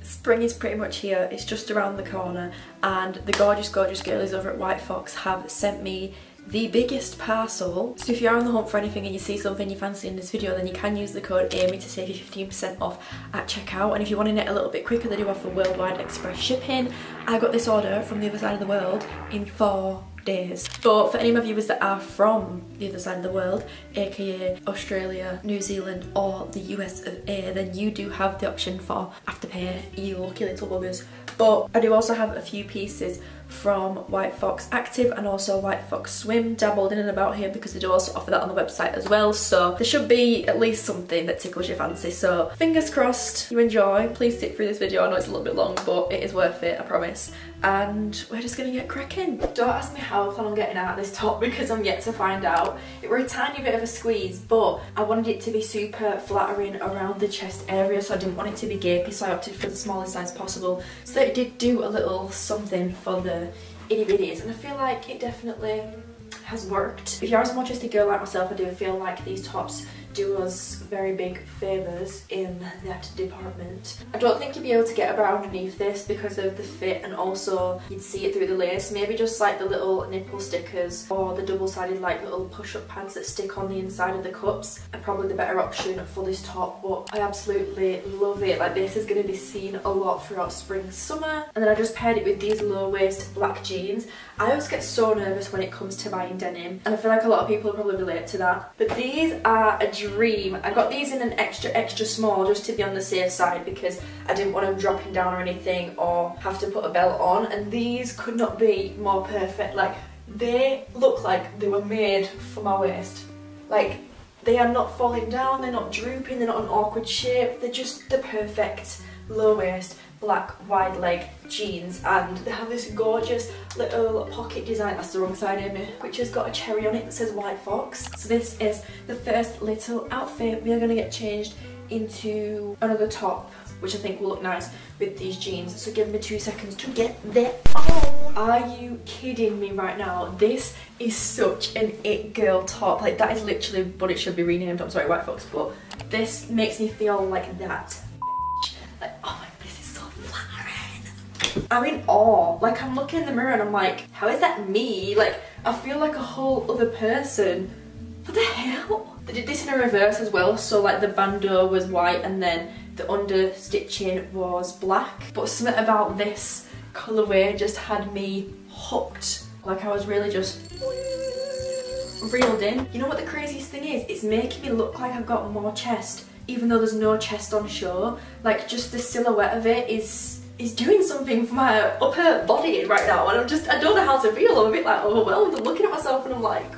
Spring is pretty much here, it's just around the corner, and the gorgeous girlies over at White Fox have sent me the biggest parcel. So if you're on the hunt for anything and you see something you fancy in this video, then you can use the code AMY to save you 15% off at checkout. And if you want it a little bit quicker, they do offer worldwide express shipping. I got this order from the other side of the world in 4 days. But for any of my viewers that are from the other side of the world, aka Australia, New Zealand or the US of A, then you do have the option for Afterpay, you lucky little buggers. But I do also have a few pieces from White Fox Active and also White Fox Swim dabbled in and about here, because they do also offer that on the website as well, so there should be at least something that tickles your fancy. So fingers crossed you enjoy. Please sit through this video. I know it's a little bit long, but it is worth it, I promise. And we're just gonna get cracking. Don't ask me how I plan on getting out of this top, because I'm yet to find out. It were a tiny bit of a squeeze, but I wanted it to be super flattering around the chest area, so I didn't want it to be gapey, so I opted for the smallest size possible, so that it did do a little something for the itty bitties, and I feel like it definitely has worked. If you're a small chested girl like myself, I do feel like these tops do us very big favours in that department. I don't think you'd be able to get about underneath this because of the fit, and also you'd see it through the lace. Maybe just like the little nipple stickers or the double-sided like little push-up pads that stick on the inside of the cups are probably the better option for this top, but I absolutely love it. Like, this is going to be seen a lot throughout spring, summer. And then I just paired it with these low-waist black jeans. I always get so nervous when it comes to buying denim, and I feel like a lot of people probably relate to that, but these are a dream. I got these in an extra small just to be on the safe side, because I didn't want them dropping down or anything or have to put a belt on, and these could not be more perfect. Like, they look like they were made for my waist. Like, they are not falling down, they're not drooping, they're not an awkward shape, they're just the perfect low waist black wide leg jeans, and they have this gorgeous little pocket design, that's the wrong side of me, which has got a cherry on it that says White Fox. So this is the first little outfit. We are going to get changed into another top, which I think will look nice with these jeans, so give me 2 seconds to get there on. Are you kidding me right now? This is such an it girl top. Like, that is literally what it should be renamed. I'm sorry, White Fox, but this makes me feel like that. Like, oh my, this is so flattering. I'm in awe. Like, I'm looking in the mirror and I'm like, how is that me? Like, I feel like a whole other person. What the hell? They did this in a reverse as well, so like the bandeau was white and then the under stitching was black. But something about this colourway just had me hooked. Like, I was really just reeled in. You know what the craziest thing is? It's making me look like I've got more chest, even though there's no chest on show. Like, just the silhouette of it is doing something for my upper body right now, and I don't know how to feel. I'm a bit like overwhelmed. I'm looking at myself and I'm like,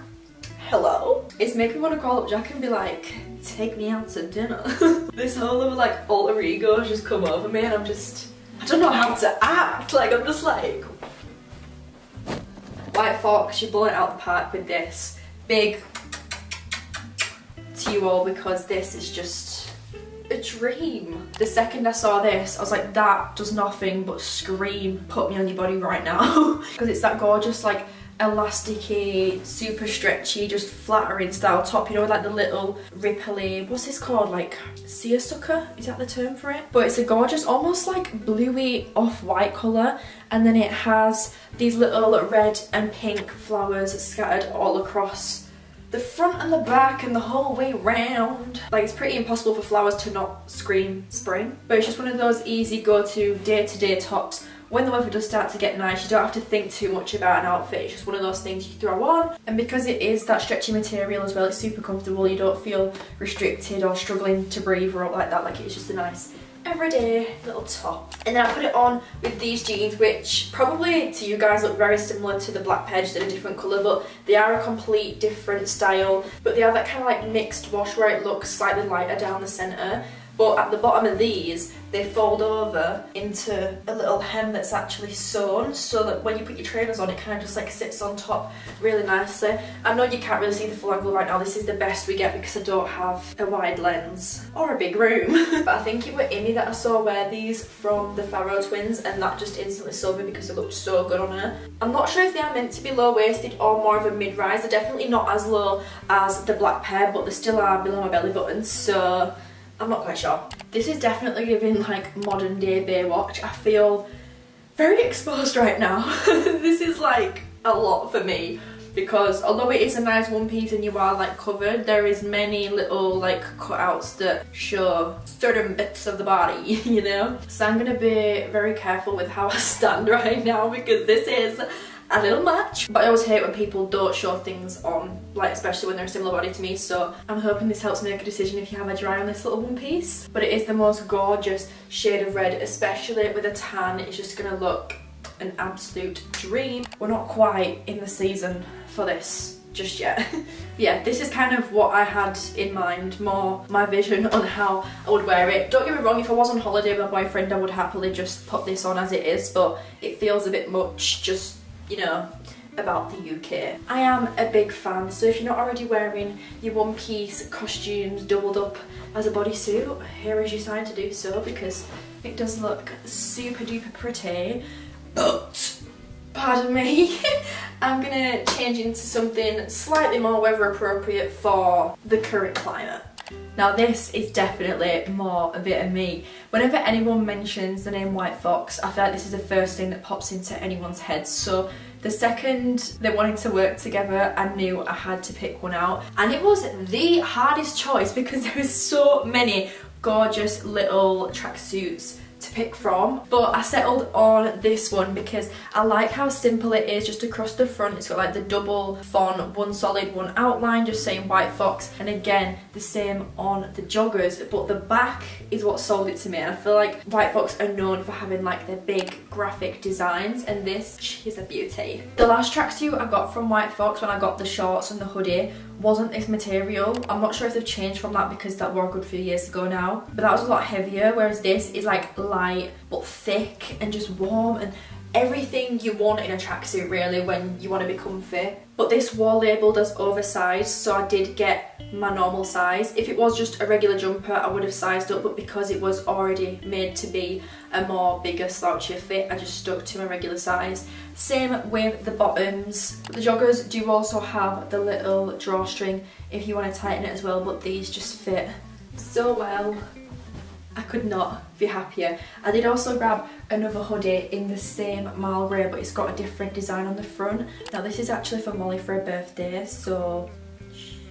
hello? It's making me want to call up Jack and be like, take me out to dinner. This whole other like alter ego has just come over me, and I don't know how to act. Like, I'm just like, White Fox, you're blowing it out the park with this. Big to you all, because this is just a dream. The second I saw this, I was like, that does nothing but scream, put me on your body right now. Because it's that gorgeous, like, elasticy, super stretchy, just flattering style top, you know, with like the little ripply, what's this called, like seersucker, is that the term for it? But it's a gorgeous, almost like bluey off-white colour, and then it has these little red and pink flowers scattered all across the front and the back and the whole way round. Like, it's pretty impossible for flowers to not scream spring, but it's just one of those easy go-to day-to-day tops. When the weather does start to get nice, you don't have to think too much about an outfit. It's just one of those things you throw on, and because it is that stretchy material as well, it's super comfortable. You don't feel restricted or struggling to breathe or like that. Like, it's just a nice everyday little top. And then I put it on with these jeans, which probably to you guys look very similar to the black pair, just in a different colour, but they are a complete different style. But they are that kind of like mixed wash where it looks slightly lighter down the centre. But at the bottom of these, they fold over into a little hem that's actually sewn, so that when you put your trainers on, it kind of just like sits on top really nicely. I know you can't really see the full angle right now. This is the best we get because I don't have a wide lens or a big room. But I think it was Amy that I saw wear these from the Farrow twins, and that just instantly sold me because they looked so good on her. I'm not sure if they are meant to be low-waisted or more of a mid-rise. They're definitely not as low as the black pair, but they still are below my belly button, so I'm not quite sure. This is definitely giving like modern day Baywatch. I feel very exposed right now. This is like a lot for me, because although it is a nice one piece and you are like covered, there is many little like cutouts that show certain bits of the body, you know? So I'm gonna be very careful with how I stand right now, because this is a little much. But I always hate when people don't show things on, like especially when they're a similar body to me, so I'm hoping this helps me make a decision if you have a dry on this little one piece. But it is the most gorgeous shade of red, especially with a tan. It's just gonna look an absolute dream. We're not quite in the season for this just yet. Yeah, this is kind of what I had in mind, more my vision on how I would wear it. Don't get me wrong, if I was on holiday with my boyfriend, I would happily just put this on as it is, but it feels a bit much just, you know, about the UK. I am a big fan, so if you're not already wearing your one-piece costumes doubled up as a bodysuit, here is your sign to do so, because it does look super duper pretty. But, pardon me, I'm gonna change into something slightly more weather appropriate for the current climate. Now this is definitely more a bit of me. Whenever anyone mentions the name White Fox, I feel like this is the first thing that pops into anyone's head. So the second they wanted to work together, I knew I had to pick one out. And it was the hardest choice, because there were so many gorgeous little tracksuits to pick from, but I settled on this one because I like how simple it is just across the front. It's got like the double font, one solid, one outline, just saying White Fox, and again the same on the joggers, but the back is what sold it to me. And I feel like White Fox are known for having like their big graphic designs, and this is a beauty. The last tracksuit I got from White Fox when I got the shorts and the hoodie wasn't this material. I'm not sure if they've changed from that, because that were a good few years ago now, but that was a lot heavier, whereas this is like light but thick and just warm and everything you want in a tracksuit really when you want to be comfy. But this was labelled as oversized, so I did get my normal size. If it was just a regular jumper, I would have sized up, but because it was already made to be a more bigger slouchier fit, I just stuck to my regular size. Same with the bottoms. The joggers do also have the little drawstring if you want to tighten it as well, but these just fit so well. I could not be happier. I did also grab another hoodie in the same marl grey, but it's got a different design on the front. Now this is actually for Molly for her birthday, so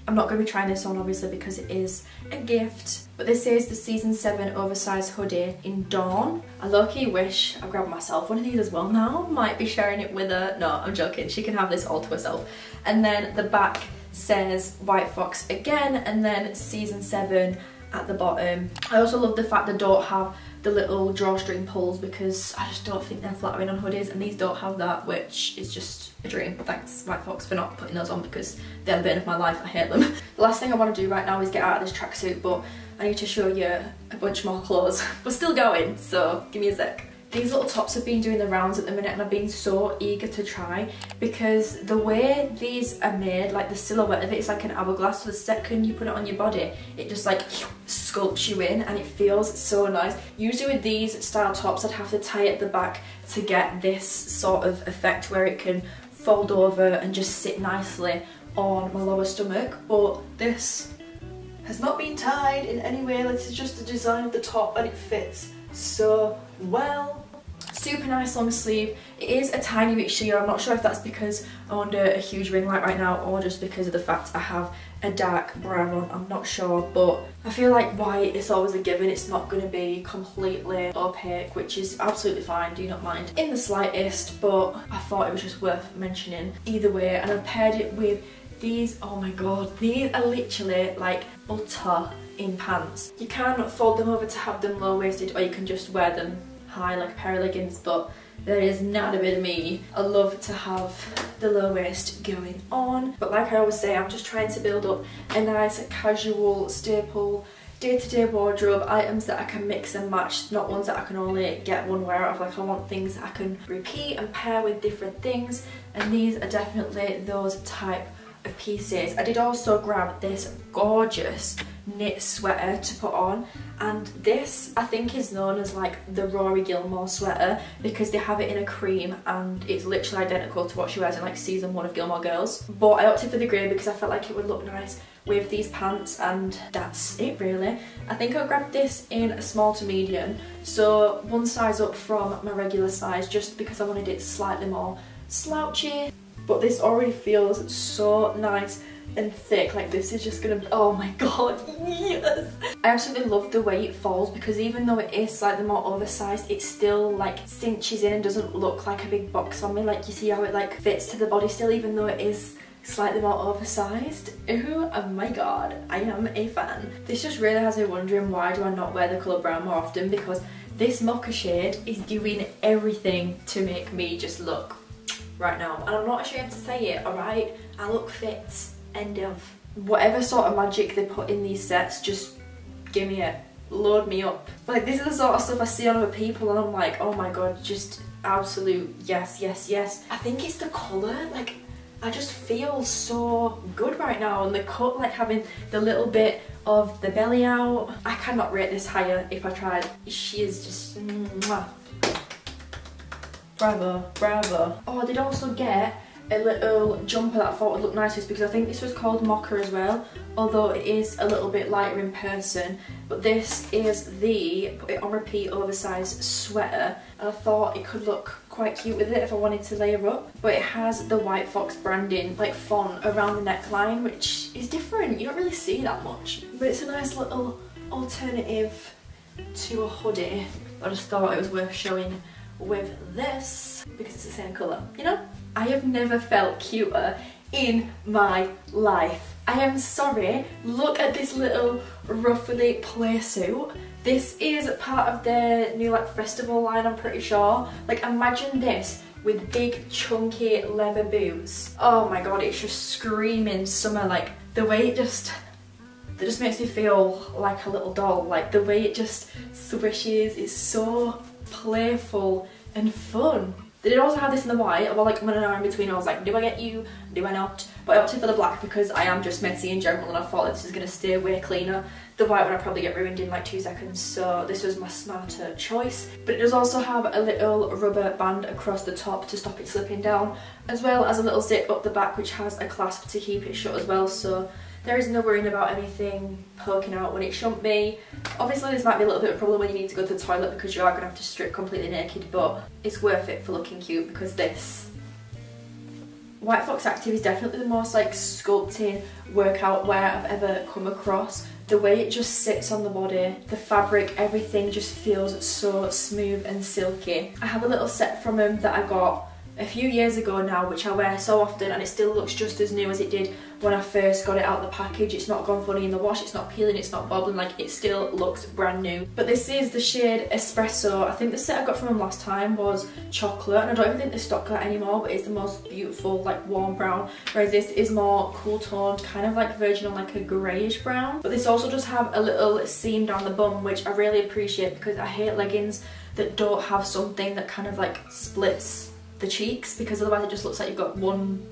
I'm not going to be trying this on obviously because it is a gift. But this is the season 7 oversized hoodie in Dawn. I low-key wish I grabbed myself one of these as well now. Might be sharing it with her. No, I'm joking. She can have this all to herself. And then the back says White Fox again, and then season 7 at the bottom. I also love the fact they don't have the little drawstring pulls, because I just don't think they're flattering on hoodies, and these don't have that, which is just a dream. Thanks White Fox for not putting those on, because they're the bane of my life. I hate them. The last thing I want to do right now is get out of this tracksuit, but I need to show you a bunch more clothes. We're still going, so give me a sec. These little tops have been doing the rounds at the minute, and I've been so eager to try, because the way these are made, like the silhouette of it is like an hourglass, so the second you put it on your body, it just like sculpts you in, and it feels so nice. Usually with these style tops, I'd have to tie it at the back to get this sort of effect where it can fold over and just sit nicely on my lower stomach, but this has not been tied in any way. This is just the design of the top, and it fits so well. Super nice long sleeve. It is a tiny bit sheer. I'm not sure if that's because I'm under a huge ring light right now, or just because of the fact I have a dark brown on. I'm not sure, but I feel like white is always a given. It's not going to be completely opaque, which is absolutely fine. Do not mind in the slightest, but I thought it was just worth mentioning either way. And I've paired it with these. Oh my god, these are literally like butter in pants. You can fold them over to have them low-waisted, or you can just wear them high like a pair of leggings, but that is not a bit of me. I love to have the low waist going on, but like I always say, I'm just trying to build up a nice casual staple day-to-day wardrobe, items that I can mix and match, not ones that I can only get one wear out of. Like, I want things that I can repeat and pair with different things, and these are definitely those type of pieces. I did also grab this gorgeous knit sweater to put on, and this I think is known as like the Rory Gilmore sweater, because they have it in a cream and it's literally identical to what she wears in like season 1 of Gilmore Girls, but I opted for the grey because I felt like it would look nice with these pants, and that's it really. I think I grabbed this in a small to medium, so one size up from my regular size, just because I wanted it slightly more slouchy. But this already feels so nice and thick. Like, this is just gonna, oh my god, yes! I absolutely love the way it falls, because even though it is slightly more oversized, it still like cinches in and doesn't look like a big box on me. Like, you see how it like fits to the body still, even though it is slightly more oversized. Ooh, oh my god, I am a fan. This just really has me wondering, why do I not wear the colour brown more often? Because this mocha shade is doing everything to make me just look right now, and I'm not ashamed to say it, alright? I look fit. End of. Whatever sort of magic they put in these sets, just give me it. Load me up. Like, this is the sort of stuff I see on other people and I'm like, oh my god, just absolute yes, yes, yes. I think it's the colour, like, I just feel so good right now, and the cut, like having the little bit of the belly out. I cannot rate this higher if I tried. She is just mwah. Bravo, bravo. Oh, I did also get a little jumper that I thought would look nicest, because I think this was called Mocha as well, although it is a little bit lighter in person. But this is the put it on repeat oversized sweater, and I thought it could look quite cute with it if I wanted to layer up. But it has the White Fox branding like font around the neckline, which is different. You don't really see that much, but it's a nice little alternative to a hoodie. I just thought it was worth showing with this because it's the same colour, you know? I have never felt cuter in my life. I am sorry, look at this little ruffly play suit. This is part of their new like festival line, I'm pretty sure. Like, imagine this with big chunky leather boots. Oh my god, it's just screaming summer. Like, the way it just makes me feel like a little doll. Like, the way it just swishes is so playful and fun. They did also have this in the white. Well, like, I'm in an hour in between. I was like, do I get you? Do I not? But I opted for the black because I am just messy in general, and I thought this is going to stay way cleaner. The white one I probably get ruined in like 2 seconds, so this was my smarter choice. But it does also have a little rubber band across the top to stop it slipping down, as well as a little zip up the back which has a clasp to keep it shut as well, so there is no worrying about anything poking out when it shouldn't be. Obviously this might be a little bit of a problem when you need to go to the toilet, because you are going to have to strip completely naked, but it's worth it for looking cute, because this White Fox Active is definitely the most like sculpting workout wear I've ever come across. The way it just sits on the body, the fabric, everything just feels so smooth and silky. I have a little set from them that I got a few years ago now, which I wear so often, and it still looks just as new as it did when I first got it out of the package. It's not gone funny in the wash, it's not peeling, it's not bobbling, like, it still looks brand new. But this is the shade Espresso. I think the set I got from them last time was chocolate, and I don't even think they stock that anymore, but it's the most beautiful like warm brown, whereas this is more cool toned, kind of like verging on like a greyish brown. But this also does have a little seam down the bum, which I really appreciate, because I hate leggings that don't have something that kind of like splits the cheeks, because otherwise it just looks like you've got one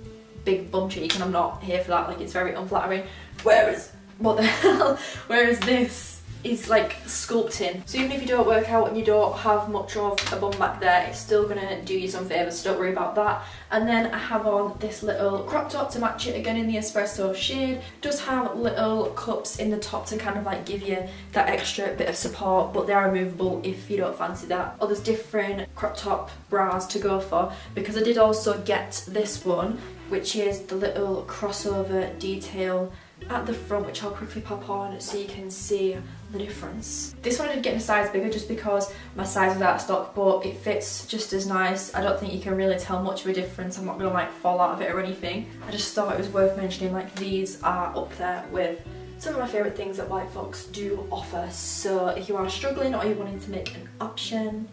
big bum cheek, and I'm not here for that. Like, it's very unflattering. Whereas, what the hell? Whereas this is like sculpting. So even if you don't work out and you don't have much of a bum back there, it's still gonna do you some favours, so don't worry about that. And then I have on this little crop top to match it, again in the Espresso shade. It does have little cups in the top to kind of like give you that extra bit of support, but they are removable if you don't fancy that. Or there's different crop top bras to go for, because I did also get this one, which is the little crossover detail at the front, which I'll quickly pop on so you can see the difference. This one I did get in a size bigger just because my size was out of stock, but it fits just as nice. I don't think you can really tell much of a difference. I'm not gonna like fall out of it or anything. I just thought it was worth mentioning, like, these are up there with some of my favourite things that White Fox do offer. So if you are struggling, or you're wanting to make an option,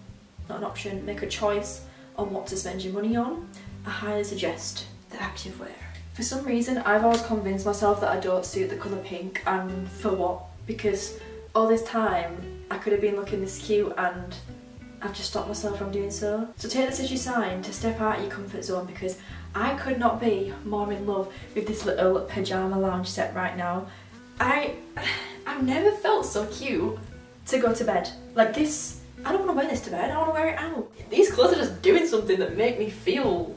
not an option, make a choice on what to spend your money on, I highly suggest the activewear. For some reason, I've always convinced myself that I don't suit the colour pink, and for what? Because all this time I could have been looking this cute, and I've just stopped myself from doing so. So take this as your sign to step out of your comfort zone, because I could not be more in love with this little pyjama lounge set right now. I've never felt so cute to go to bed. Like this, I don't want to wear this to bed, I want to wear it out. These clothes are just doing something that make me feel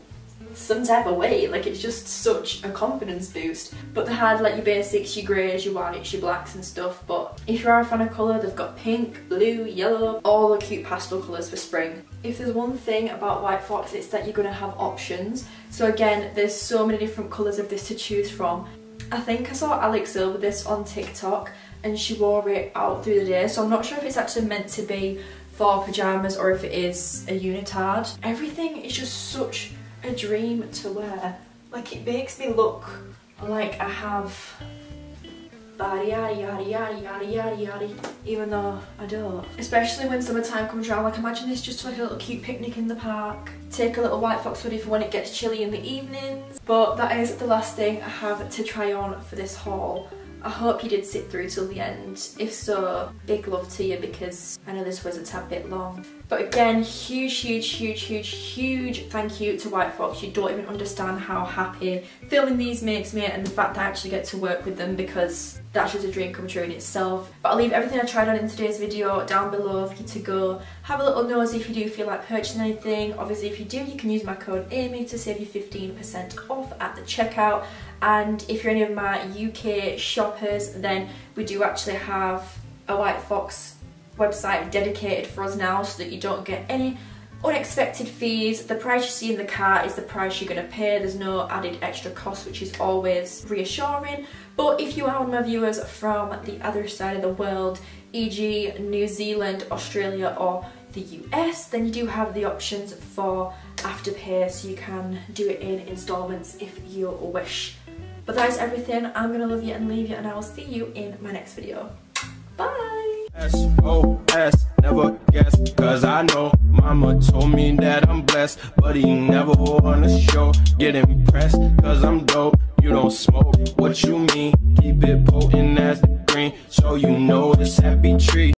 some type of weight. Like, it's just such a confidence boost. But they had like your basics, your greys, your whites, your blacks and stuff. But if you are a fan of colour, they've got pink, blue, yellow, all the cute pastel colours for spring. If there's one thing about White Fox, it's that you're going to have options. So again, there's so many different colours of this to choose from. I think I saw Alex with this on TikTok and she wore it out through the day, so I'm not sure if it's actually meant to be for pyjamas or if it is a unitard. Everything is just such a dream to wear. Like, it makes me look like I have body yaddy yaddy yaddy yaddy yaddy yaddy, even though I don't. Especially when summertime comes around, like imagine this just like a little cute picnic in the park. Take a little White Fox hoodie for when it gets chilly in the evenings. But that is the last thing I have to try on for this haul. I hope you did sit through till the end. If so, big love to you, because I know this was a tad bit long. But again, huge thank you to White Fox. You don't even understand how happy filming these makes me, and the fact that I actually get to work with them, because that's just a dream come true in itself. But I'll leave everything I tried on in today's video down below for you to go have a little nosy if you do feel like purchasing anything. Obviously, if you do, you can use my code Amy to save you 15% off at the checkout. And if you're any of my UK shoppers, then we do actually have a White Fox website dedicated for us now, so that you don't get any unexpected fees. The price you see in the cart is the price you're going to pay. There's no added extra cost, which is always reassuring. But if you are one of my viewers from the other side of the world, e.g. New Zealand, Australia or the US, then you do have the options for Afterpay, so you can do it in installments if you wish. But that is everything. I'm gonna love you and leave you, and I will see you in my next video. Bye! S.O.S. never guess, cause I know mama told me that I'm blessed, but he never wanna show. Get impressed, cause I'm dope. You don't smoke, what you mean? Keep it potent as the green, so you know this Happytree.